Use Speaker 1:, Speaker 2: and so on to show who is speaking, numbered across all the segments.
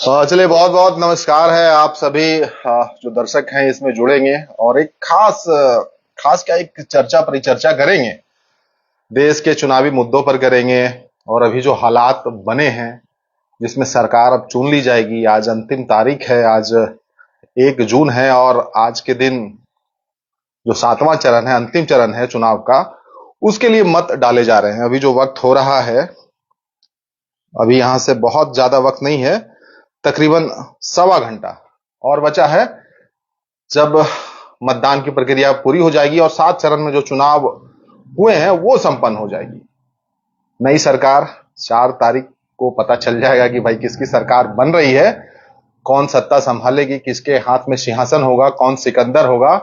Speaker 1: चलिए, बहुत बहुत नमस्कार है आप सभी जो दर्शक हैं इसमें जुड़ेंगे और एक खास क्या एक चर्चा परिचर्चा करेंगे। देश के चुनावी मुद्दों पर करेंगे और अभी जो हालात बने हैं जिसमें सरकार अब चुन ली जाएगी। आज अंतिम तारीख है, आज 1 जून है और आज के दिन जो 7वां चरण है, अंतिम चरण है चुनाव का, उसके लिए मत डाले जा रहे हैं। अभी जो वक्त हो रहा है, अभी यहां से बहुत ज्यादा वक्त नहीं है, तकरीबन 1.25 घंटा और बचा है जब मतदान की प्रक्रिया पूरी हो जाएगी और 7 चरण में जो चुनाव हुए हैं वो संपन्न हो जाएगी। नई सरकार 4 तारीख को पता चल जाएगा कि भाई किसकी सरकार बन रही है, कौन सत्ता संभालेगी, किसके हाथ में सिंहासन होगा, कौन सिकंदर होगा,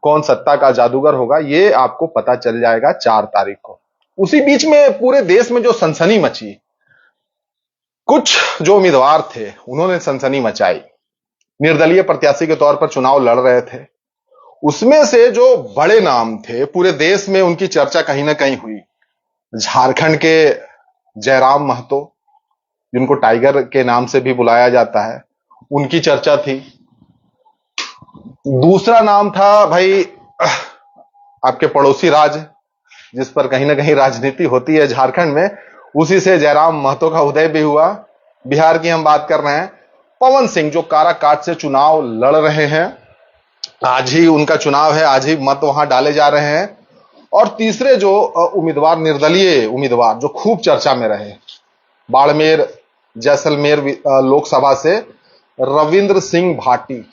Speaker 1: कौन सत्ता का जादूगर होगा, ये आपको पता चल जाएगा 4 तारीख को। उसी बीच में पूरे देश में जो सनसनी मची, कुछ जो उम्मीदवार थे उन्होंने सनसनी मचाई, निर्दलीय प्रत्याशी के तौर पर चुनाव लड़ रहे थे। उसमें से जो बड़े नाम थे, पूरे देश में उनकी चर्चा कहीं ना कहीं हुई। झारखंड के जयराम महतो, जिनको टाइगर के नाम से भी बुलाया जाता है, उनकी चर्चा थी। दूसरा नाम था भाई आपके पड़ोसी राज्य, जिस पर कहीं ना कहीं राजनीति होती है झारखंड में, उसी से जयराम महतो का उदय भी हुआ। बिहार की हम बात कर रहे हैं, पवन सिंह जो काराकाट से चुनाव लड़ रहे हैं, आज ही उनका चुनाव है, आज ही मत वहां डाले जा रहे हैं। और तीसरे जो उम्मीदवार, निर्दलीय उम्मीदवार जो खूब चर्चा में रहे, बाड़मेर जैसलमेर लोकसभा से रविंद्र सिंह भाटी।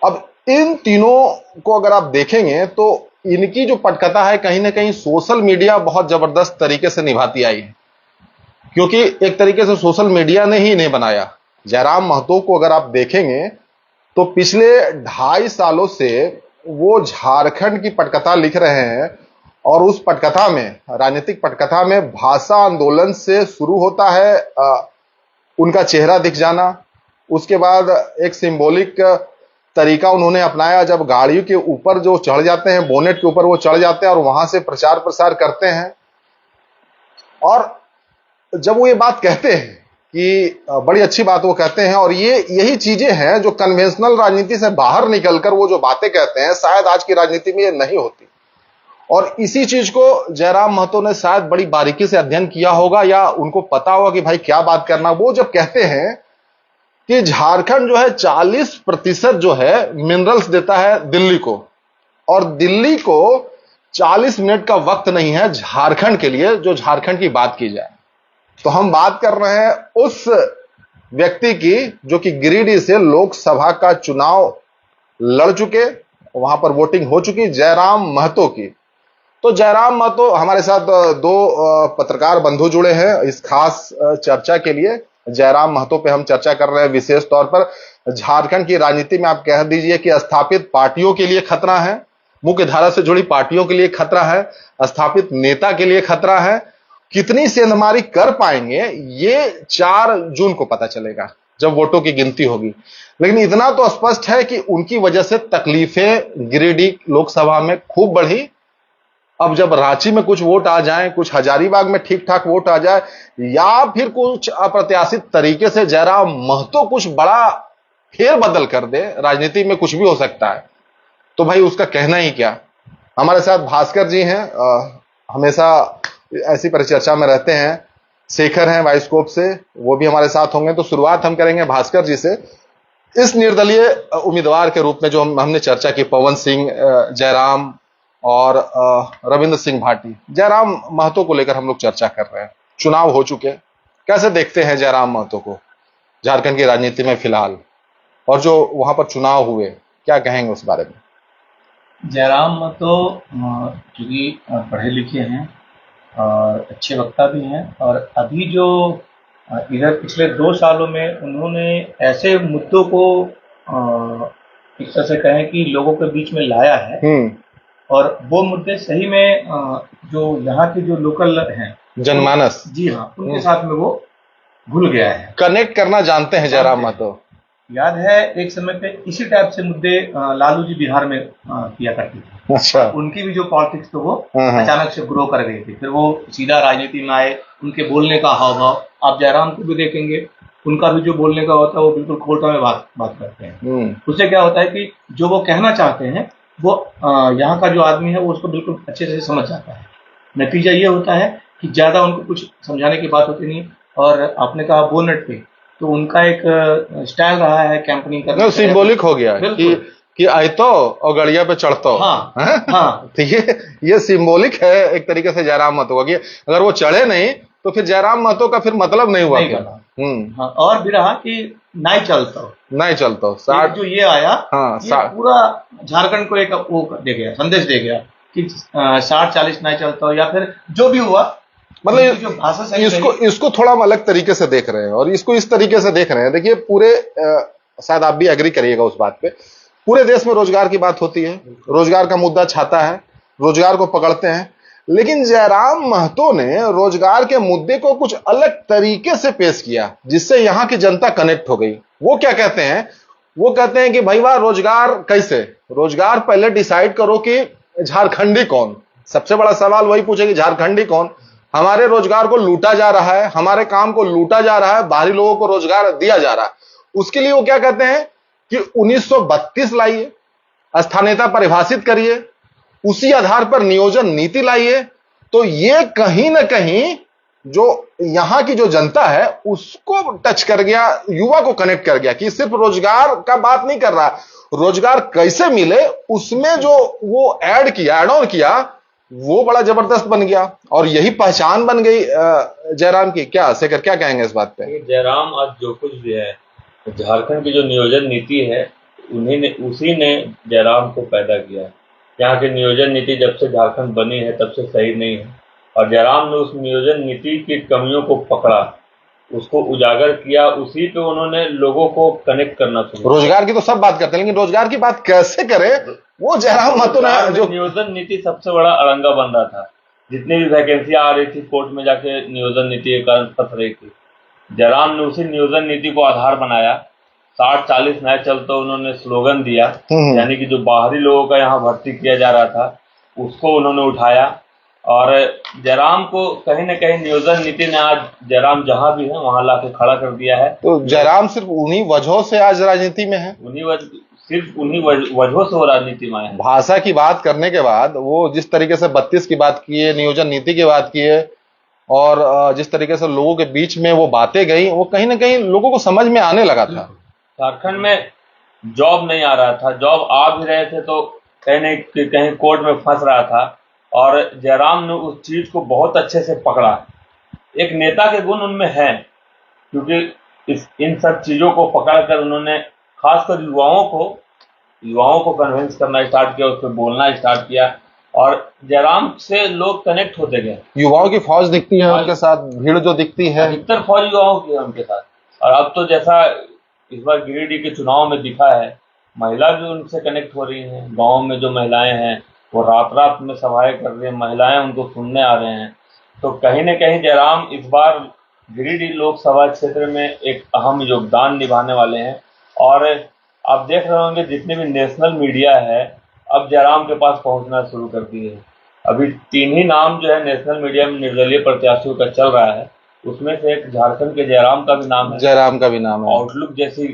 Speaker 1: अब इन तीनों को अगर आप देखेंगे तो इनकी जो पटकथा है कहीं ना कहीं सोशल मीडिया बहुत जबरदस्त तरीके से निभाती आई है, क्योंकि एक तरीके से सोशल मीडिया ने ही इन्हें बनाया। जयराम महतो को अगर आप देखेंगे तो पिछले 2.5 सालों से वो झारखंड की पटकथा लिख रहे हैं और उस पटकथा में, राजनीतिक पटकथा में, भाषा आंदोलन से शुरू होता है उनका चेहरा दिख जाना। उसके बाद एक सिंबॉलिक तरीका उन्होंने अपनाया, जब गाड़ियों के ऊपर जो चढ़ जाते हैं, बोनेट के ऊपर वो चढ़ जाते हैं और वहां से प्रचार प्रसार करते हैं। और जब वो ये बात कहते हैं कि बड़ी अच्छी बात वो कहते हैं, और ये यही चीजें हैं जो कन्वेंशनल राजनीति से बाहर निकलकर वो जो बातें कहते हैं, शायद आज की राजनीति में ये नहीं होती। और इसी चीज को जयराम महतो ने शायद बड़ी बारीकी से अध्ययन किया होगा, या उनको पता होगा कि भाई क्या बात करना। वो जब कहते हैं कि झारखंड जो है 40% जो है मिनरल्स देता है दिल्ली को, और दिल्ली को 40 मिनट का वक्त नहीं है झारखंड के लिए, जो झारखंड की बात की जाए। तो हम बात कर रहे हैं उस व्यक्ति की जो कि गिरिडीह से लोकसभा का चुनाव लड़ चुके, वहां पर वोटिंग हो चुकी, जयराम महतो की। तो जयराम महतो, हमारे साथ 2 पत्रकार बंधु जुड़े हैं इस खास चर्चा के लिए। जयराम महतो पे हम चर्चा कर रहे हैं विशेष तौर पर। झारखंड की राजनीति में आप कह दीजिए कि स्थापित पार्टियों के लिए खतरा है, मुख्य धारा से जुड़ी पार्टियों के लिए खतरा है, स्थापित नेता के लिए खतरा है। कितनी सेंधमारी कर पाएंगे ये 4 जून को पता चलेगा जब वोटों की गिनती होगी। लेकिन इतना तो स्पष्ट है कि उनकी वजह से तकलीफें गिरिडीह लोकसभा में खूब बढ़ी। अब जब रांची में कुछ वोट आ जाएं, कुछ हजारीबाग में ठीक ठाक वोट आ जाए, या फिर कुछ अप्रत्याशित तरीके से जयराम महतो कुछ बड़ा फेरबदल कर दे, राजनीति में कुछ भी हो सकता है, तो भाई उसका कहना ही क्या। हमारे साथ भास्कर जी हैं, हमेशा ऐसी परिचर्चा में रहते हैं। शेखर हैं वाइस्कोप से, वो भी हमारे साथ होंगे। तो शुरुआत हम करेंगे भास्कर जी से। इस निर्दलीय उम्मीदवार के रूप में जो हमने चर्चा की, पवन सिंह, जयराम और रविंद्र सिंह भाटी, जयराम महतो को लेकर हम लोग चर्चा कर रहे हैं। चुनाव हो चुके, कैसे देखते हैं जयराम महतो को झारखंड की राजनीति में फिलहाल, और जो वहां पर चुनाव हुए, क्या कहेंगे उस बारे में?
Speaker 2: जयराम महतो चूंकि पढ़े लिखे हैं और अच्छे वक्ता भी हैं, और अभी जो इधर पिछले 2 सालों में उन्होंने ऐसे मुद्दों को एक तरह से कहें कि लोगों के बीच में लाया है, और वो मुद्दे सही में जो यहाँ के जो लोकल हैं,
Speaker 1: जनमानस,
Speaker 2: जी हाँ, उनके साथ में वो घुल गया है,
Speaker 1: कनेक्ट करना जानते हैं जयराम महतो।
Speaker 2: याद है एक समय पे इसी टाइप से मुद्दे लालू जी बिहार में किया करते थे।
Speaker 1: अच्छा।
Speaker 2: उनकी भी जो पॉलिटिक्स तो वो अचानक से ग्रो कर गई थी, फिर वो सीधा राजनीति में आए, उनके बोलने का हाव भाव आप जयराम को भी देखेंगे उनका भी जो बोलने का होता है वो बिल्कुल खोलता में बात करते हैं। उससे क्या होता है कि जो वो कहना चाहते हैं वो यहाँ का जो आदमी है वो उसको बिल्कुल अच्छे से समझ जाता है। नतीजा ये होता है कि ज़्यादा उनको कुछ समझाने की बात होती नहीं। और आपने कहा बोनट पे, तो उनका एक स्टाइल रहा है कैंपेनिंग करने का,
Speaker 1: सिंबॉलिक हो गया कि आयतो और गड़िया पे चढ़तो।
Speaker 2: हाँ, हाँ।
Speaker 1: तो ये सिंबॉलिक है एक तरीके से जयराम महतो का, कि अगर वो चढ़े नहीं तो फिर जयराम महतो का फिर मतलब नहीं हुआ।
Speaker 2: हाँ, और भी रहा कि नहीं चलता जो ये आया,
Speaker 1: हाँ,
Speaker 2: ये पूरा झारखंड को एक वो दे गया, संदेश दे गया कि 60-40 नहीं चलता, या फिर जो भी हुआ,
Speaker 1: मतलब
Speaker 2: जो भाषा
Speaker 1: इसको थोड़ा हम अलग तरीके से देख रहे हैं और इसको इस तरीके से देख रहे हैं। देखिए पूरे शायद आप भी एग्री करिएगा उस बात पे, पूरे देश में रोजगार की बात होती है, रोजगार का मुद्दा छाता है, रोजगार को पकड़ते हैं, लेकिन जयराम महतो ने रोजगार के मुद्दे को कुछ अलग तरीके से पेश किया जिससे यहां की जनता कनेक्ट हो गई। वो क्या कहते हैं, वो कहते हैं कि भाई वाह, रोजगार कैसे, रोजगार पहले डिसाइड करो कि झारखंडी कौन। सबसे बड़ा सवाल वही पूछे कि झारखंडी कौन। हमारे रोजगार को लूटा जा रहा है, हमारे काम को लूटा जा रहा है, बाहरी लोगों को रोजगार दिया जा रहा है। उसके लिए वो क्या कहते हैं कि 1932 लाइए, स्थानीयता परिभाषित करिए, उसी आधार पर नियोजन नीति लाइए। तो ये कहीं ना कहीं जो यहां की जो जनता है उसको टच कर गया, युवा को कनेक्ट कर गया कि सिर्फ रोजगार का बात नहीं कर रहा, रोजगार कैसे मिले उसमें जो वो ऐड ऑन किया वो बड़ा जबरदस्त बन गया और यही पहचान बन गई जयराम की। क्या शेखर, क्या कहेंगे इस बात पे?
Speaker 3: जयराम आज जो कुछ भी है, झारखंड की जो नियोजन नीति है उसी ने जयराम को पैदा किया है। यहाँ की नियोजन नीति जब से झारखंड बनी है तब से सही नहीं है और जयराम ने उस नियोजन नीति की कमियों को पकड़ा, उसको उजागर किया, उसी पे उन्होंने लोगों को कनेक्ट करना शुरू।
Speaker 1: रोजगार की तो सब बात करते हैं, लेकिन रोजगार की बात कैसे करें वो जयराम महतो ने जो
Speaker 3: नियोजन नीति सबसे बड़ा अड़ंगा बन रहा था। जितनी भी वैकेंसी आ रही थी कोर्ट में जाके नियोजन नीति के कारण फंस रही थी, जयराम ने उसी नियोजन नीति को आधार बनाया। 60-40 नहीं चलता उन्होंने स्लोगन दिया, यानी कि जो बाहरी लोगों का यहाँ भर्ती किया जा रहा था उसको उन्होंने उठाया और जयराम को कहीं ना कहीं नियोजन नीति ने आज जयराम जहां भी है वहां लाके खड़ा कर दिया है।
Speaker 1: तो जयराम सिर्फ उन्हीं वजहों से आज राजनीति में है,
Speaker 3: सिर्फ उन्हीं वजहों से वो राजनीति में है।
Speaker 1: भाषा की बात करने के बाद वो जिस तरीके से 32 की बात की है, नियोजन नीति की बात की है और जिस तरीके से लोगों के बीच में वो बातें गई, वो कहीं ना कहीं लोगों को समझ में आने लगा था।
Speaker 3: झारखंड में जॉब नहीं आ रहा था, जॉब आ भी रहे थे तो कहीं कोर्ट में फंस रहा था और जयराम ने उस चीज को बहुत अच्छे से पकड़ा। एक नेता के गुण उनमें है, क्योंकि इन सब चीजों को पकड़कर उन्होंने खासकर युवाओं को कन्विंस करना स्टार्ट किया, उस पर बोलना स्टार्ट किया और जयराम से लोग कनेक्ट होते गए।
Speaker 1: युवाओं की फौज दिखती है उनके साथ, भीड़ जो दिखती है
Speaker 3: अधिकतर फौज युवाओं की है उनके साथ। और अब तो जैसा इस बार गिरिडीह के चुनाव में दिखा है, महिला भी उनसे कनेक्ट हो रही हैं। गांव में जो महिलाएं हैं वो रात में सभाएं कर रही हैं, महिलाएं उनको सुनने आ रहे हैं। तो कहीं न कहीं जयराम इस बार गिरिडीह लोकसभा क्षेत्र में एक अहम योगदान निभाने वाले हैं। और आप देख रहे होंगे जितने भी नेशनल मीडिया है अब जयराम के पास पहुंचना शुरू कर दिए हैं। अभी 3 ही नाम जो है नेशनल मीडिया में निर्दलीय प्रत्याशियों का चल रहा है, उसमें से एक झारखंड के जयराम का भी नाम है।
Speaker 1: जयराम का भी नाम है।
Speaker 3: आउटलुक जैसी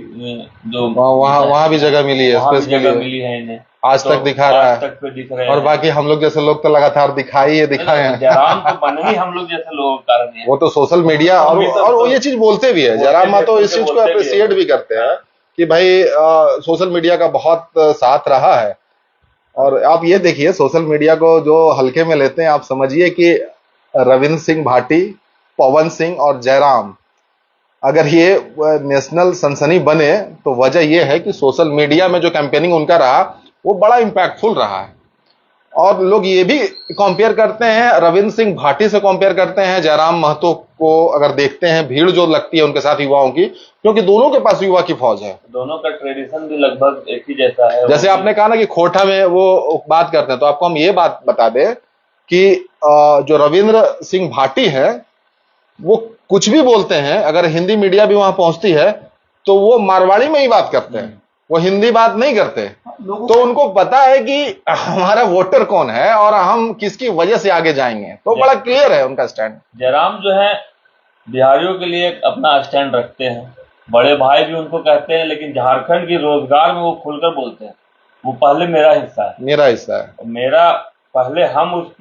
Speaker 3: जो
Speaker 1: वहाँ भी जगह मिली है,
Speaker 3: वहाँ भी जगह मिली है इन्हें।
Speaker 1: आज तक दिखा रहा है,
Speaker 3: आज तक पे दिख रहे हैं।
Speaker 1: और बाकी हम लोग जैसे लोग तो लगातार दिखाए हैं।
Speaker 3: जयराम तो बने ही हम लोग जैसे लोगों के कारण है।
Speaker 1: वो तो सोशल मीडिया और वो ये चीज बोलते भी है, जयराम महतो इस चीज को अप्रिशिएट भी करते हैं कि भाई सोशल मीडिया का बहुत साथ रहा है। और आप ये देखिए सोशल मीडिया को जो हल्के में लेते हैं, आप समझिए कि रविंद्र सिंह भाटी, पवन सिंह और जयराम अगर ये नेशनल सनसनी बने तो वजह ये है कि सोशल मीडिया में जो कैंपेनिंग उनका रहा वो बड़ा इंपैक्टफुल रहा है। और लोग ये भी कंपेयर करते हैं, रविंद्र सिंह भाटी से कंपेयर करते हैं जयराम महतो को। अगर देखते हैं भीड़ जो लगती है उनके साथ युवाओं की, क्योंकि दोनों के पास युवा की फौज है,
Speaker 3: दोनों का ट्रेडिशन भी लगभग एक ही जैसा है।
Speaker 1: जैसे आपने कहा ना कि खोटा में वो बात करते हैं, तो आपको हम ये बात बता दें कि जो रविंद्र सिंह भाटी है वो कुछ भी बोलते हैं, अगर हिंदी मीडिया भी वहां पहुंचती है तो वो मारवाड़ी में ही बात करते हैं, वो हिंदी बात नहीं करते। तो उनको पता है कि हमारा वोटर कौन है और हम किसकी वजह से आगे जाएंगे, तो बड़ा क्लियर है उनका स्टैंड।
Speaker 3: जयराम जो है बिहारियों के लिए अपना स्टैंड रखते हैं बड़े भाई भी उनको कहते हैं, लेकिन झारखंड की रोजगार में वो खुलकर बोलते हैं, वो पहले मेरा हिस्सा है,
Speaker 1: मेरा हिस्सा है।
Speaker 3: मेरा पहले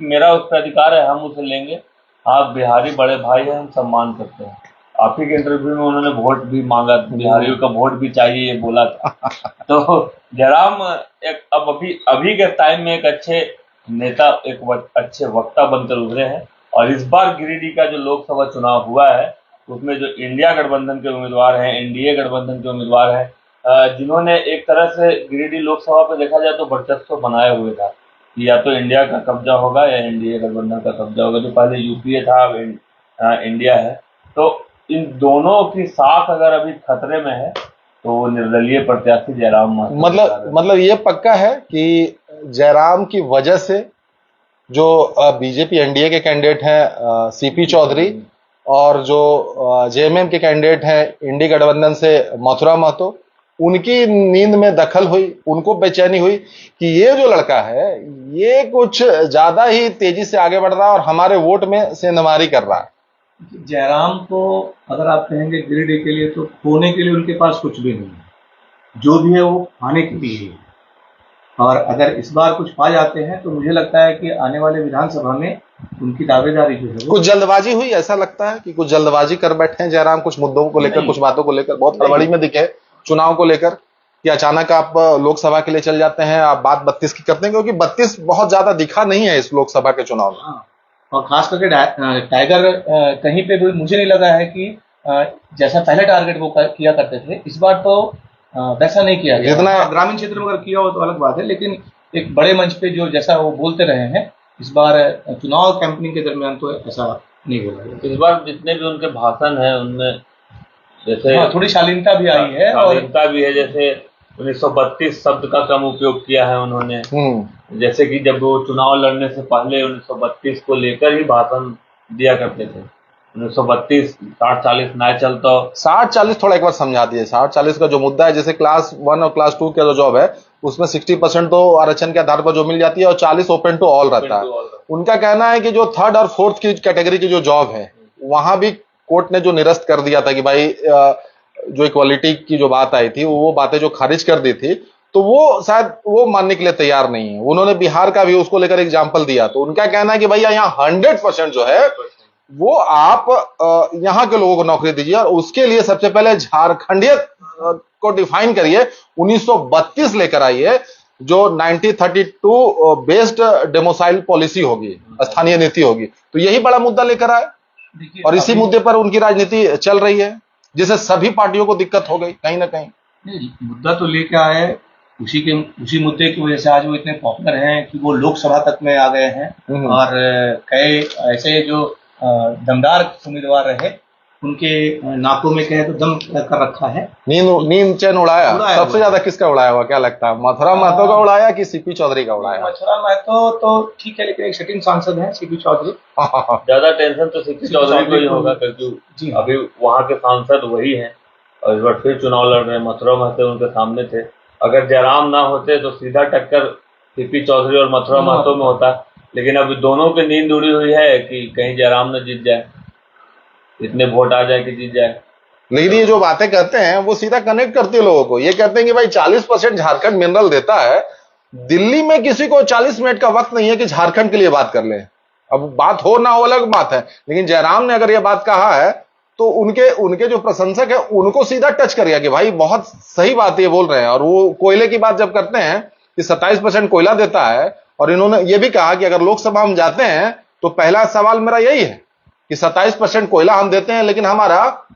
Speaker 3: मेरा उस पर अधिकार है, हम उसे लेंगे। आप बिहारी बड़े भाई हैं, हम सम्मान करते हैं। आप ही के इंटरव्यू में उन्होंने वोट भी मांगा, बिहारियों का वोट भी चाहिए ये बोला था। तो जयराम एक अब अभी के टाइम में एक अच्छे नेता, अच्छे वक्ता बनकर उभरे हैं। और इस बार गिरिडीह का जो लोकसभा चुनाव हुआ है उसमें जो इंडिया गठबंधन के उम्मीदवार हैं, एनडीए गठबंधन के उम्मीदवार हैं, जिन्होंने एक तरह से गिरिडीह लोकसभा पर देखा जाए तो वर्चस्व बनाए हुए था कि या तो इंडिया का कब्जा होगा या एनडीए गठबंधन का कब्जा होगा। जो पहले यूपीए था अब इंडिया है। तो इन दोनों की साख अगर अभी खतरे में है तो वो निर्दलीय प्रत्याशी जयराम महतो,
Speaker 1: मतलब ये पक्का है कि जयराम की वजह से जो बीजेपी एनडीए के कैंडिडेट हैं सीपी चौधरी और जो जेएमएम के कैंडिडेट हैं इंडी गठबंधन से मथुरा महतो, उनकी नींद में दखल हुई, उनको बेचैनी हुई कि ये जो लड़का है ये कुछ ज्यादा ही तेजी से आगे बढ़ रहा है और हमारे वोट में सेंधमारी कर रहा है।
Speaker 2: जयराम को अगर आप कहेंगे गिरिडीह के लिए तो खोने के लिए उनके पास कुछ भी नहीं है, जो भी है वो पाने के लिए है। और अगर इस बार कुछ पा जाते हैं तो मुझे लगता है कि आने वाले विधानसभा में उनकी दावेदारी जो है
Speaker 1: कुछ जल्दबाजी हुई, ऐसा लगता है कि कुछ जल्दबाजी कर बैठे हैं जयराम कुछ मुद्दों को लेकर, कुछ बातों को लेकर, बहुत हड़बड़ी में दिखे चुनाव को लेकर कि अचानक आप लोकसभा के लिए चल जाते हैं, आप बात 32 की करते हैं, क्योंकि 32 बहुत ज्यादा दिखा नहीं है इस लोकसभा के चुनाव में।
Speaker 2: हाँ, और खास करके टाइगर कहीं पे भी मुझे नहीं लगा है कि जैसा पहले टारगेट वो किया करते थे, इस बार तो वैसा नहीं किया गया।
Speaker 1: जितना
Speaker 2: ग्रामीण क्षेत्र में अगर किया हो तो अलग बात है, लेकिन एक बड़े मंच पे जो जैसा वो बोलते रहे हैं, इस बार चुनाव कैंपेनिंग के दरमियान तो ऐसा नहीं बोला गया।
Speaker 3: इस बार जितने भी उनके भाषण हैं उनमें जैसे
Speaker 2: थोड़ी शालीनता भी आई है,
Speaker 3: शालीनता भी है। जैसे 1932 शब्द का कम उपयोग किया है उन्होंने, जैसे कि जब वो चुनाव लड़ने से पहले 1932 को लेकर ही भाषण दिया करते थे। 1932 60-40 ना चलता,
Speaker 1: 60-40 थोड़ा एक बार समझा दिए। 60-40 का जो मुद्दा है, जैसे क्लास 1 और क्लास 2 का जो जॉब है उसमें 60% तो आरक्षण के आधार पर जो मिल जाती है और 40 ओपन टू ऑल रहता है। उनका कहना है कि जो 3rd और 4th की कैटेगरी की जो जॉब है वहां भी कोर्ट ने जो निरस्त कर दिया था कि भाई जो इक्वालिटी की जो बात आई थी वो बातें जो खारिज कर दी थी, तो वो शायद वो मानने के लिए तैयार नहीं है। उन्होंने बिहार का भी उसको लेकर एग्जाम्पल दिया, तो उनका कहना है कि भैया यहाँ 100% जो है वो आप यहाँ के लोगों को नौकरी दीजिए और उसके लिए सबसे पहले झारखंडियत को डिफाइन करिए, 1932 लेकर आइए जो 1932 बेस्ड डेमोसाइल पॉलिसी होगी, स्थानीय नीति होगी। तो यही बड़ा मुद्दा लेकर आए और इसी मुद्दे पर उनकी राजनीति चल रही है, जिससे सभी पार्टियों को दिक्कत हो गई कहीं ना कहीं।
Speaker 2: मुद्दा तो लेकर आए, उसी मुद्दे की वजह से आज वो इतने पॉपुलर हैं कि वो लोकसभा तक में आ गए हैं। और कई ऐसे जो दमदार उम्मीदवार रहे उनके नाकों में कहे तो दम कर रखा है।
Speaker 1: नींद चैन उड़ाया सबसे ज्यादा किसका उड़ाया हुआ, क्या लगता है? मथुरा महतो का उड़ाया कि सीपी चौधरी का उड़ाया?
Speaker 2: मथुरा महतो तो ठीक है, लेकिन एक सिटिंग सांसद है सीपी चौधरी।
Speaker 3: ज्यादा टेंशन तो सीपी चौधरी को ही होगा क्योंकि अभी वहां के सांसद वही हैं और इस बार फिर चुनाव लड़ रहे हैं। मथुरा महतो उनके सामने थे, अगर जयराम ना होते तो सीधा टक्कर सीपी चौधरी और मथुरा महतो में होता, लेकिन अभी दोनों की नींद उड़ी हुई है कि कहीं जयराम न जीत जाए, इतने वोट आ जाए कि जीत जाए।
Speaker 1: लेकिन ये जो बातें कहते हैं वो सीधा कनेक्ट करती है लोगों को। ये कहते हैं कि भाई 40% झारखंड मिनरल देता है, दिल्ली में किसी को 40 मिनट का वक्त नहीं है कि झारखंड के लिए बात कर ले। अब बात हो ना हो अलग बात है, लेकिन जयराम ने अगर ये बात कहा है तो उनके जो प्रशंसक है उनको सीधा टच कर गया कि भाई बहुत सही बात ये बोल रहे हैं। और वो कोयले की बात जब करते हैं कि 27% कोयला देता है, और इन्होंने ये भी कहा कि अगर लोकसभा हम जाते हैं तो पहला सवाल मेरा यही है कि 27% कोयला हम देते हैं, लेकिन हमारा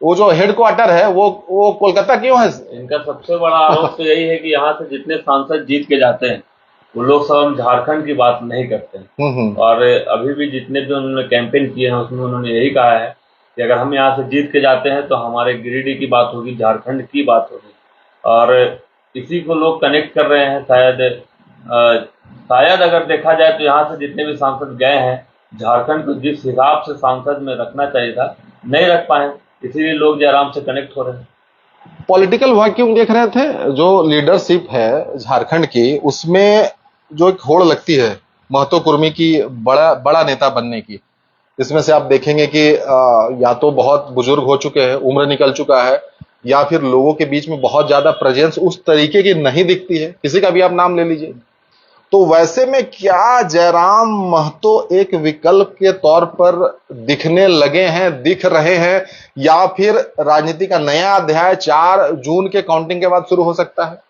Speaker 1: वो जो हेडक्वार्टर है वो कोलकाता क्यों है?
Speaker 3: इनका सबसे बड़ा आरोप तो यही है कि यहाँ से जितने सांसद जीत के जाते हैं वो लोकसभा में झारखंड की बात नहीं करते हैं। और अभी भी जितने भी उन्होंने कैंपेन किए हैं उसमें उन्होंने यही कहा है कि अगर हम यहाँ से जीत के जाते हैं तो हमारे गिरिडीह की बात होगी, झारखंड की बात होगी। और इसी को लोग कनेक्ट कर रहे हैं। शायद अगर देखा जाए तो यहाँ से जितने भी सांसद गए हैं झारखंड को जिस हिसाब से सांसद में रखना चाहिए था नहीं रख पाए, इसीलिए लोग जयराम से कनेक्ट हो रहे हैं।
Speaker 1: पॉलिटिकल वैक्यूम देख रहे थे, जो लीडरशिप है झारखंड की उसमें जो एक होड़ लगती है महतो कुर्मी की बड़ा नेता बनने की। इसमें से आप देखेंगे कि या तो बहुत बुजुर्ग हो चुके हैं, उम्र निकल चुका है, या फिर लोगों के बीच में बहुत ज्यादा प्रेजेंस उस तरीके की नहीं दिखती है, किसी का भी आप नाम ले लीजिए। तो वैसे में क्या जयराम महतो एक विकल्प के तौर पर दिखने लगे हैं, दिख रहे हैं, या फिर राजनीति का नया अध्याय 4 जून के काउंटिंग के बाद शुरू हो सकता है?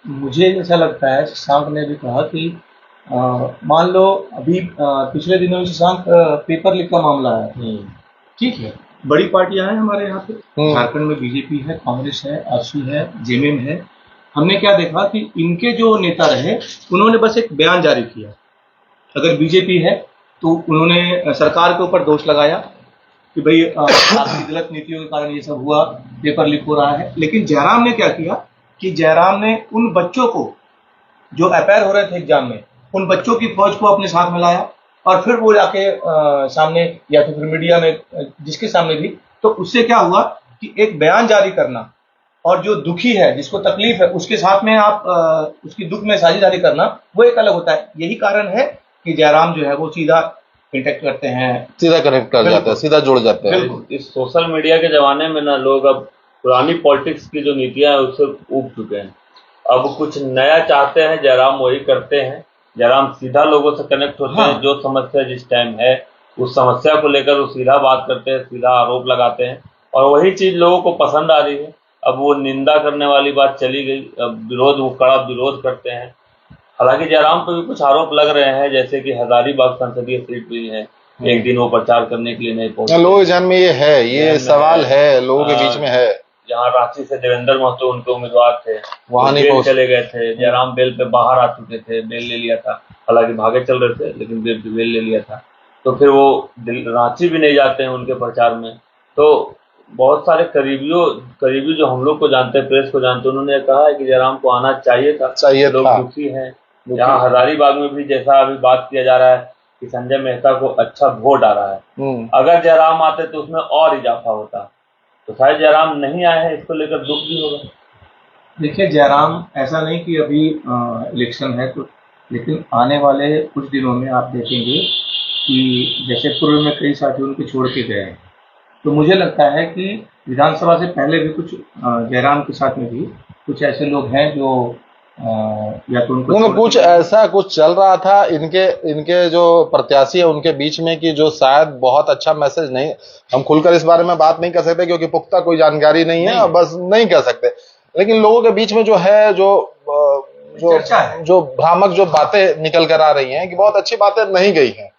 Speaker 2: मुझे ऐसा लगता है, शशांक ने भी कहा कि मान लो अभी पिछले दिनों में शशांक पेपर लीक का मामला है, ठीक है, बड़ी पार्टियां हैं हमारे यहाँ पे, झारखंड में बीजेपी है, कांग्रेस है, आरसी है, जेएमएम है। हमने क्या देखा कि इनके जो नेता रहे उन्होंने बस एक बयान जारी किया। अगर बीजेपी है तो उन्होंने सरकार के ऊपर दोष लगाया कि भाई आपकी गलत नीतियों के कारण ये सब हुआ, पेपर लीक हो रहा है। लेकिन जयराम ने क्या किया कि जयराम ने उन बच्चों को जो अपेयर हो रहे थे एग्जाम में, उन बच्चों की फौज को अपने साथ मिलाया और फिर वो जाके सामने या तो फिर मीडिया में जिसके सामने भी, तो उससे क्या हुआ कि एक बयान जारी करना और जो दुखी है, जिसको तकलीफ है, उसके साथ में आप उसकी दुख में साझेदारी करना, वो एक अलग होता है। यही कारण है कि जयराम जो है वो सीधा इंटरेक्ट करते हैं,
Speaker 1: सीधा कनेक्ट कर जाते हैं, सीधा जुड़ जाते हैं।
Speaker 3: इस सोशल मीडिया के जमाने में ना लोग अब पुरानी पॉलिटिक्स की जो नीतियां हैं उससे ऊब चुके हैं। अब कुछ नया चाहते हैं, जयराम वही करते हैं। जयराम सीधा लोगों से कनेक्ट होते हैं, जो समस्या जिस टाइम है उस समस्या को लेकर वो सीधा बात करते हैं, सीधा आरोप लगाते हैं, और वही चीज लोगों को पसंद आ रही है। अब वो निंदा करने वाली बात चली गई, अब विरोध, वो कड़ा विरोध करते हैं। हालांकि जयराम पर भी कुछ आरोप लग रहे हैं, जैसे कि हजारीबाग संसदीय सीट भी है, एक दिन वो प्रचार करने के लिए नहीं पहुंचे।
Speaker 1: लोगों के जहन में ये सवाल है, लोगों के बीच में है।
Speaker 3: जहाँ रांची से देवेंद्र महतो उनके उम्मीदवार थे,
Speaker 1: वहां नहीं
Speaker 3: बेल चले गए थे। जयराम बेल पे बाहर आ चुके थे, बेल ले लिया था, हालांकि भागे चल रहे थे लेकिन बेल ले लिया था। तो फिर वो रांची भी नहीं जाते हैं उनके प्रचार में। तो बहुत सारे करीबी जो हम लोग को जानते हैं, प्रेस को जानते हैं, उन्होंने कहा है कि जयराम को आना चाहिए था। लोग दुखी हैं। यहाँ हजारीबाग में भी जैसा अभी बात किया जा रहा है कि संजय मेहता को अच्छा वोट आ रहा है, अगर जयराम आते तो उसमें और इजाफा होता। तो शायद जयराम नहीं आए हैं, इसको लेकर दुख भी होगा।
Speaker 2: देखिए, जयराम ऐसा नहीं कि अभी इलेक्शन है तो, लेकिन आने वाले कुछ दिनों में आप देखेंगे कि जैसे पूर्व में कई साथी उनको छोड़ के गए हैं, तो मुझे लगता है कि विधानसभा से पहले भी कुछ जयराम के साथ में भी कुछ ऐसे लोग हैं जो या तो उनको
Speaker 1: कुछ ऐसा कुछ चल रहा था इनके जो प्रत्याशी है उनके बीच में, कि जो शायद बहुत अच्छा मैसेज नहीं, हम खुलकर इस बारे में बात नहीं कर सकते क्योंकि पुख्ता कोई जानकारी नहीं है, बस नहीं कह सकते। लेकिन लोगों के बीच में जो है, जो भ्रामक जो बातें निकल कर आ रही हैं कि बहुत अच्छी बातें नहीं गई हैं,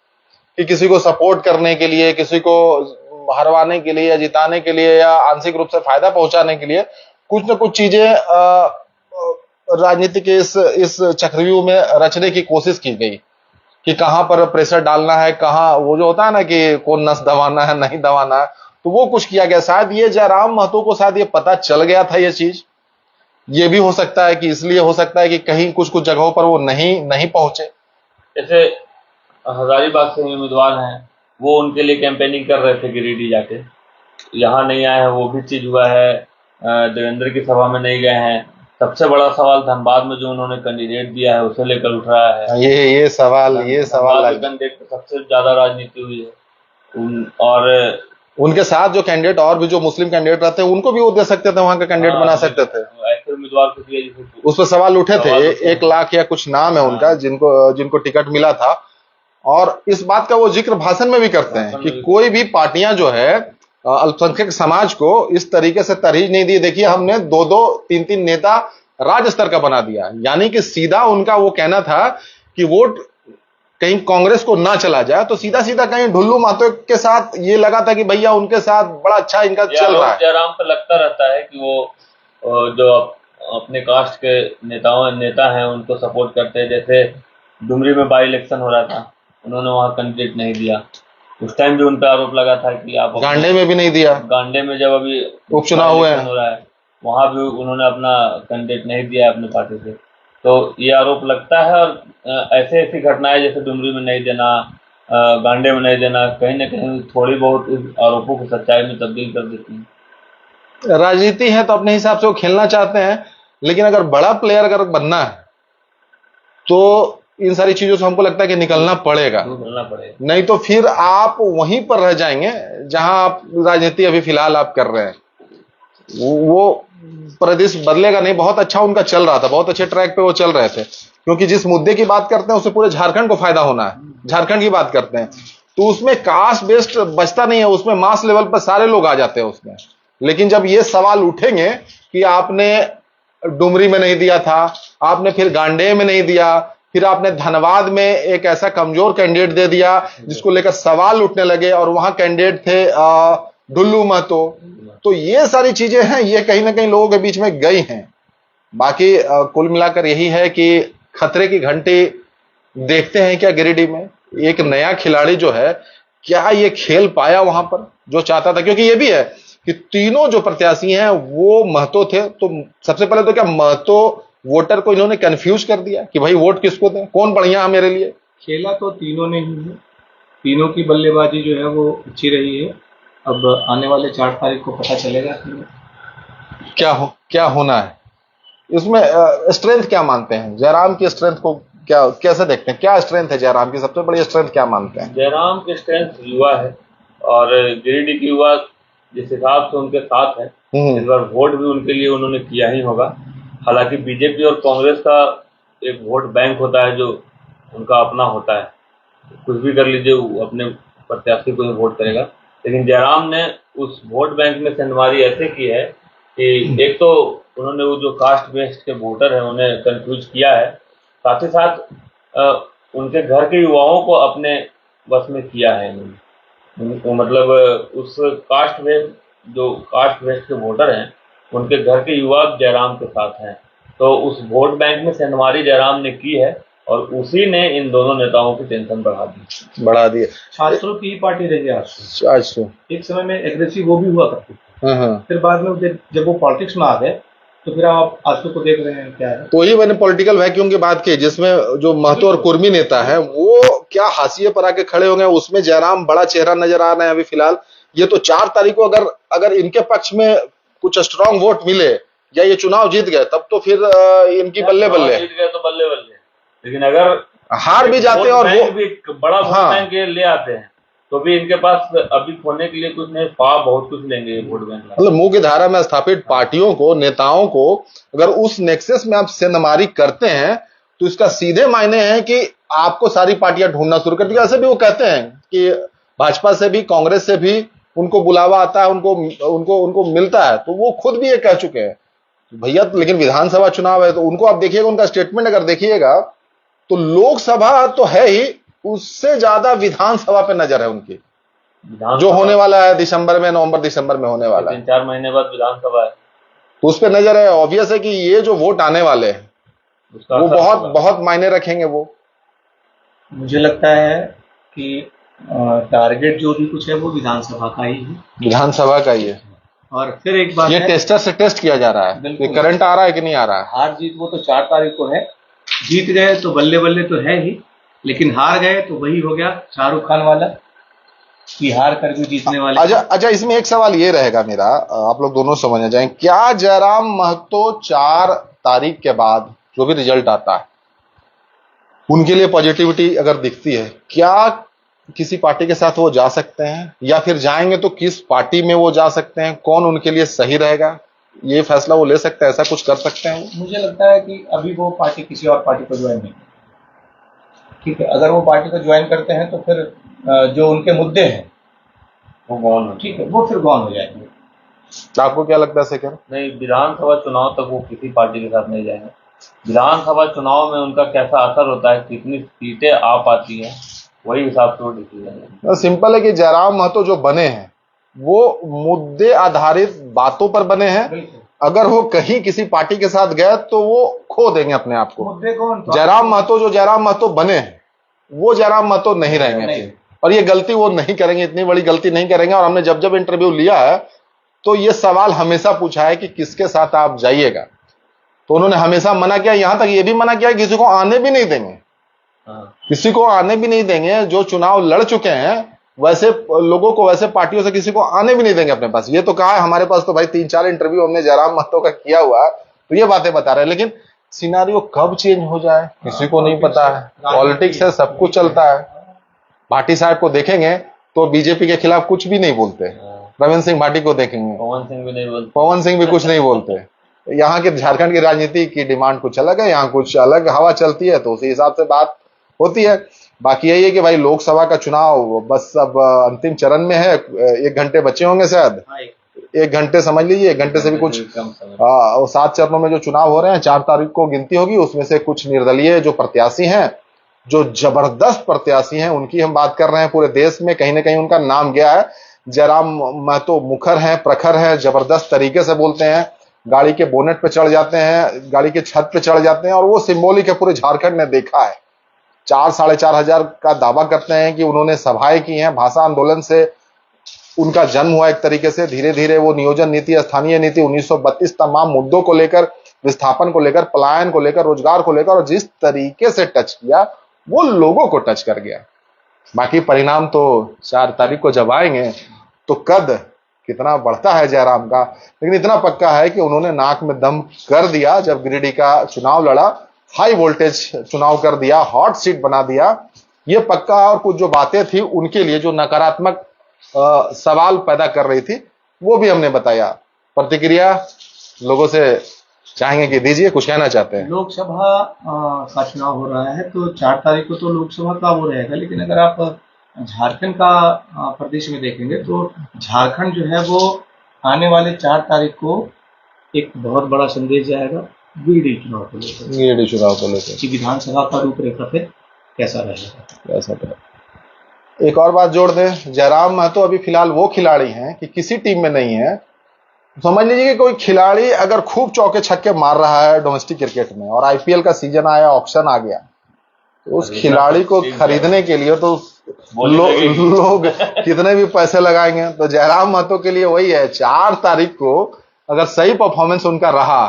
Speaker 1: कि किसी को सपोर्ट करने के लिए, किसी को हरवाने के लिए या जिताने के लिए या आंशिक रूप से फायदा पहुंचाने के लिए कुछ न कुछ चीजें राजनीति के इस चक्रव्यूह में रचने की कोशिश की गई, कि कहां पर प्रेशर डालना है, कहां वो जो होता है ना कि कौन नस दबाना है, नहीं दबाना है, तो वो कुछ किया गया। शायद ये जयराम महतो को शायद ये पता चल गया था ये चीज। ये भी हो सकता है कि इसलिए हो सकता है कि कहीं कुछ जगहों पर वो नहीं पहुंचे।
Speaker 3: जैसे हजारीबाग से उम्मीदवार हैं, वो उनके लिए कैंपेनिंग कर रहे थे गिरिडीह जाके, यहाँ नहीं आए हैं, वो भी चीज हुआ है। देवेंद्र की सभा में नहीं गए हैं। सबसे बड़ा सवाल धनबाद में जो उन्होंने कैंडिडेट दिया है उसे लेकर उठ रहा है।
Speaker 1: ये सवाल
Speaker 3: कैंडिडेट सबसे ज्यादा राजनीति हुई है। और
Speaker 1: उनके साथ जो कैंडिडेट और भी जो मुस्लिम कैंडिडेट रहते हैं उनको भी वो दे सकते थे, वहां का कैंडिडेट बना सकते थे।
Speaker 3: ऐसे उम्मीदवार को दिया,
Speaker 1: उस पर सवाल उठे थे। 1 लाख या कुछ नाम है उनका जिनको टिकट मिला था, और इस बात का वो जिक्र भाषण में भी करते हैं कि कोई भी पार्टियां जो है अल्पसंख्यक समाज को इस तरीके से तरजीह नहीं दी। देखिए, हमने 2-2, 3-3 नेता राज्य स्तर का बना दिया, यानी कि सीधा उनका वो कहना था कि वोट कहीं कांग्रेस को ना चला जाए, तो सीधा कहीं ढुल्लू महतो के साथ ये लगा था कि भैया उनके साथ बड़ा अच्छा इनका चल रहा है।
Speaker 3: जयराम पे लगता रहता है कि वो जो अपने कास्ट के नेता हैं उनको सपोर्ट करते हैं। जैसे डुमरी में बाई इलेक्शन हो रहा था, उन्होंने वहां कैंडिडेट नहीं दिया। उस टाइम भी उन पर आरोप लगा था कि आप
Speaker 1: गांडे में भी नहीं दिया।
Speaker 3: गांडे में जब अभी
Speaker 1: उपचुनाव हुए हैं,
Speaker 3: हो रहा है, वहां भी उन्होंने अपना कैंडिडेट नहीं दिया अपने पार्टी से। तो ये आरोप लगता है। और ऐसी घटनाएं जैसे डुमरी में नहीं देना, गांडे में नहीं देना, कहीं ना कहीं थोड़ी बहुत इस आरोपों को सच्चाई में तब्दील कर देती है।
Speaker 1: राजनीति है तो अपने हिसाब से वो खेलना चाहते हैं, लेकिन अगर बड़ा प्लेयर अगर बनना है तो इन सारी चीजों से हमको लगता है कि निकलना पड़ेगा, नहीं तो फिर आप वहीं पर रह जाएंगे जहां आप राजनीति अभी फिलहाल आप कर रहे हैं। वो प्रदेश बदलेगा नहीं। बहुत अच्छा उनका चल रहा था, बहुत अच्छे ट्रैक पे वो चल रहे थे, क्योंकि जिस मुद्दे की बात करते हैं उससे पूरे झारखंड को फायदा होना है। झारखंड की बात करते हैं तो उसमें कास्ट बेस्ड बचता नहीं है, उसमें मास लेवल पर सारे लोग आ जाते हैं उसमें। लेकिन जब ये सवाल उठेंगे कि आपने डुमरी में नहीं दिया था, आपने फिर गांडेय में नहीं दिया, फिर आपने धनबाद में एक ऐसा कमजोर कैंडिडेट दे दिया जिसको लेकर सवाल उठने लगे, और वहां कैंडिडेट थे डुल्लू महतो, तो ये सारी चीजें हैं, ये कहीं ना कहीं लोगों के बीच में गई हैं। बाकी कुल मिलाकर यही है कि खतरे की घंटी देखते हैं क्या गिरिडीह में एक नया खिलाड़ी जो है, क्या ये खेल पाया वहां पर जो चाहता था। क्योंकि ये भी है कि तीनों जो प्रत्याशी हैं वो महतो थे, तो सबसे पहले तो क्या महतो वोटर को इन्होंने कंफ्यूज कर दिया कि भाई वोट किसको दें, कौन बढ़िया है मेरे लिए।
Speaker 2: खेला तो तीनों ने ही है, तीनों की बल्लेबाजी जो है वो अच्छी रही है। अब आने वाले 4 तारीख को पता चलेगा कि
Speaker 1: क्या होना है इसमें। स्ट्रेंथ क्या मानते हैं जयराम की स्ट्रेंथ को, क्या कैसे देखते हैं, क्या स्ट्रेंथ है जयराम की, सबसे बड़ी स्ट्रेंथ क्या मानते हैं?
Speaker 3: जयराम की स्ट्रेंथ युवा है, और गिरिडीह की युवा जिस हिसाब से उनके साथ है, इस बार वोट भी उनके लिए उन्होंने किया ही होगा। हालांकि बीजेपी और कांग्रेस का एक वोट बैंक होता है जो उनका अपना होता है, कुछ भी कर लीजिए वो अपने प्रत्याशी को ही वोट करेगा। लेकिन जयराम ने उस वोट बैंक में सेंधमारी ऐसे की है कि एक तो उन्होंने वो जो कास्ट बेस्ड के वोटर हैं उन्हें कंफ्यूज किया है, साथ ही साथ उनके घर के युवाओं को अपने बस में किया है इन्होंने। मतलब उस कास्ट बेस्ड के वोटर हैं उनके घर के युवा जयराम के साथ हैं, तो उस वोट बैंक में सेंधमारी जयराम ने की है, और उसी ने इन दोनों नेताओं की टेंशन बढ़ा दी।
Speaker 2: छात्रों की ही पार्टी रही है
Speaker 1: आज तो
Speaker 2: एक समय में एग्रेसिव वो भी हुआ करती थी, फिर बाद में जब वो पॉलिटिक्स में आ गए तो फिर आप आंसू को देख रहे हैं क्या है।
Speaker 1: तो ही मैंने पॉलिटिकल वैक्यूम की बात की, जिसमें जो महतो और कुर्मी नेता है वो क्या हाशिए पर आके खड़े हो गए, उसमें जयराम बड़ा चेहरा नजर आ रहे हैं अभी फिलहाल। ये तो 4 तारीख को अगर इनके पक्ष में कुछ स्ट्रांग वोट मिले या ये चुनाव जीत गए तब तो फिर इनकी बल्ले बल्ले,
Speaker 3: जीत गए तो बल्ले बल्ले। लेकिन अगर
Speaker 1: हार भी जाते और वो
Speaker 3: भी बड़ा वोट बैंक ले आते हैं तो भी इनके पास अभी खोने के लिए कुछ नहीं, बहुत कुछ लेंगे वोट बैंक।
Speaker 1: मतलब मुंह की धारा में स्थापित पार्टियों को, नेताओं को अगर उस नेक्सस में आप सेंधमारी करते हैं तो इसका सीधे मायने हैं कि आपको सारी पार्टियां ढूंढना शुरू कर दी। ऐसे भी वो कहते हैं कि भाजपा से भी कांग्रेस से भी उनको बुलावा आता है, उनको मिलता है, तो वो खुद भी ये कह चुके हैं भैया। लेकिन विधानसभा चुनाव है तो उनको आप देखिएगा, उनका स्टेटमेंट अगर देखिएगा तो लोकसभा तो है ही, उससे ज्यादा विधानसभा पे नजर है उनकी, जो होने वाला है नवंबर दिसंबर में होने वाला है,
Speaker 3: 3-4 महीने बाद विधानसभा है,
Speaker 1: तो उस पर नजर है। ऑब्वियस है कि ये जो वोट आने वाले हैं वो बहुत मायने रखेंगे। वो
Speaker 2: मुझे लगता है कि टारगेट जो भी कुछ है वो विधानसभा का ही है,
Speaker 1: विधानसभा का ही है।
Speaker 2: और फिर एक बात
Speaker 1: ये टेस्टर से टेस्ट किया जा रहा है कि करंट आ रहा है कि नहीं आ रहा है।
Speaker 2: हार जीत वो तो 4 तारीख को है, जीत गए तो बल्ले बल्ले तो है ही, लेकिन हार गए तो वही हो गया शाहरुख खान वाला कि हार कर भी जीतने वाले।
Speaker 1: अच्छा, इसमें एक सवाल ये रहेगा मेरा, आप लोग दोनों समझ जाएं, क्या जयराम महतो 4 तारीख के बाद जो भी रिजल्ट आता है उनके लिए पॉजिटिविटी अगर दिखती है, क्या किसी पार्टी के साथ वो जा सकते हैं, या फिर जाएंगे तो किस पार्टी में वो जा सकते हैं, कौन उनके लिए सही रहेगा, ये फैसला वो ले सकते हैं, ऐसा कुछ कर सकते हैं?
Speaker 2: मुझे लगता है कि अभी वो पार्टी किसी और पार्टी को ज्वाइन नहीं, ठीक है। अगर वो पार्टी को ज्वाइन करते हैं तो फिर जो उनके मुद्दे हैं
Speaker 3: वो गौन हो,
Speaker 2: ठीक है, वो फिर गौन हो जाएंगे।
Speaker 1: आपको क्या लगता है शेखर?
Speaker 3: नहीं, विधानसभा चुनाव तक वो किसी पार्टी के साथ नहीं जाएंगे। विधानसभा चुनाव में उनका कैसा असर होता है, कितनी सीटें आ पाती हैं, वही हिसाब से वो डिसीजन है।
Speaker 1: सिंपल है कि जयराम महतो जो बने हैं वो मुद्दे आधारित बातों पर बने हैं। अगर वो कहीं किसी पार्टी के साथ गए तो वो खो देंगे अपने आप को।
Speaker 2: मुद्दे कौन?
Speaker 1: जयराम महतो बने हैं वो जयराम महतो नहीं रहेंगे, और ये गलती वो नहीं करेंगे, इतनी बड़ी गलती नहीं करेंगे। और हमने जब इंटरव्यू लिया है तो ये सवाल हमेशा पूछा है कि किसके साथ आप जाइएगा, तो उन्होंने हमेशा मना किया, यहां तक ये भी मना किया किसी को आने भी नहीं देंगे, किसी को आने भी नहीं देंगे। जो चुनाव लड़ चुके हैं वैसे लोगों को, वैसे पार्टियों से किसी को आने भी नहीं देंगे अपने पास। ये तो कहा है हमारे पास, तो भाई 3-4 इंटरव्यू हमने जयराम महतो का किया हुआ है, तो ये बातें बता रहे हैं। लेकिन सिनारियो कब चेंज हो जाए किसी को नहीं पता है, पॉलिटिक्स है, सब कुछ चलता है। भाटी साहब को देखेंगे तो बीजेपी के खिलाफ कुछ भी नहीं बोलते, रविंद्र सिंह भाटी को देखेंगे,
Speaker 3: पवन सिंह भी नहीं बोलते,
Speaker 1: पवन सिंह भी कुछ नहीं बोलते। यहाँ के झारखंड की राजनीति की डिमांड कुछ अलग है, यहाँ कुछ अलग हवा चलती है, तो उसी हिसाब से बात होती है। बाकी यही है कि भाई लोकसभा का चुनाव बस अब अंतिम चरण में है, 1 घंटे बचे होंगे शायद, 1 घंटे समझ लीजिए, 1 घंटे से भी कुछ।
Speaker 3: कम समय।
Speaker 1: 7 चरणों में जो चुनाव हो रहे हैं, 4 तारीख को गिनती होगी, उसमें से कुछ निर्दलीय जो प्रत्याशी हैं, जो जबरदस्त प्रत्याशी हैं, उनकी हम बात कर रहे हैं। पूरे देश में कहीं ना कहीं उनका नाम गया है। जयराम महतो मुखर हैं, प्रखर हैं, जबरदस्त तरीके से बोलते हैं, गाड़ी के बोनेट पे चढ़ जाते हैं, गाड़ी के छत पे चढ़ जाते हैं, और वो सिंबॉलिक है, पूरे झारखंड ने देखा है। 4-4.5 हजार का दावा करते हैं कि उन्होंने सभाएं की हैं। भाषा आंदोलन से उनका जन्म हुआ एक तरीके से, धीरे धीरे वो नियोजन नीति, स्थानीय नीति, 1932 तमाम मुद्दों को लेकर, विस्थापन को लेकर, पलायन को लेकर, रोजगार को लेकर, और जिस तरीके से टच किया वो लोगों को टच कर गया। बाकी परिणाम तो 4 तारीख को जब आएंगे तो कद कितना बढ़ता है जयराम का, लेकिन इतना पक्का है कि उन्होंने नाक में दम कर दिया जब गिरिडीह का चुनाव लड़ा, हाई वोल्टेज चुनाव कर दिया, हॉट सीट बना दिया, ये पक्का। और कुछ जो बातें थी उनके लिए जो नकारात्मक सवाल पैदा कर रही थी, वो भी हमने बताया। प्रतिक्रिया लोगों से चाहेंगे कि दीजिए, कुछ कहना चाहते हैं?
Speaker 2: लोकसभा का चुनाव हो रहा है, तो 4 तारीख को तो लोकसभा का वो रहेगा, लेकिन अगर आप झारखंड का प्रदेश में देखेंगे तो झारखंड जो है वो आने वाले 4 तारीख को एक बहुत बड़ा संदेश जाएगा गिरिडीह चुनाव को लेकर।
Speaker 1: गिरिडीह चुनाव को लेकर
Speaker 2: कि विधानसभा का रूपरेखा फिर कैसा रहेगा।
Speaker 1: एक और बात जोड़ दें, जयराम महतो अभी फिलहाल वो खिलाड़ी हैं कि किसी टीम में नहीं है। समझ लीजिए कि कोई खिलाड़ी अगर खूब चौके छक्के मार रहा है डोमेस्टिक क्रिकेट में, और आईपीएल का सीजन आया, ऑक्शन आ गया, तो उस खिलाड़ी को खरीदने के लिए तो लोग कितने भी पैसे लगाएंगे। तो जयराम महतो के लिए वही है, 4 तारीख को अगर सही परफॉर्मेंस उनका रहा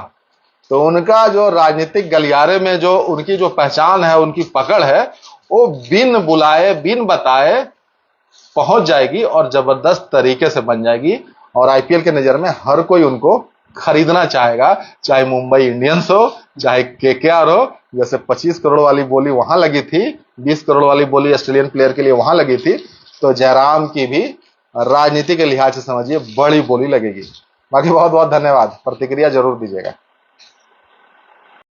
Speaker 1: तो उनका जो राजनीतिक गलियारे में जो उनकी जो पहचान है, उनकी पकड़ है, वो बिन बुलाए बिन बताए पहुंच जाएगी और जबरदस्त तरीके से बन जाएगी। और आईपीएल के नजर में हर कोई उनको खरीदना चाहेगा, चाहे मुंबई इंडियंस हो, चाहे केकेआर हो। जैसे 25 करोड़ वाली बोली वहां लगी थी, 20 करोड़ वाली बोली ऑस्ट्रेलियन प्लेयर के लिए वहां लगी थी, तो जयराम की भी राजनीति के लिहाज से समझिए बड़ी बोली लगेगी। बाकी बहुत बहुत धन्यवाद, प्रतिक्रिया जरूर दीजिएगा।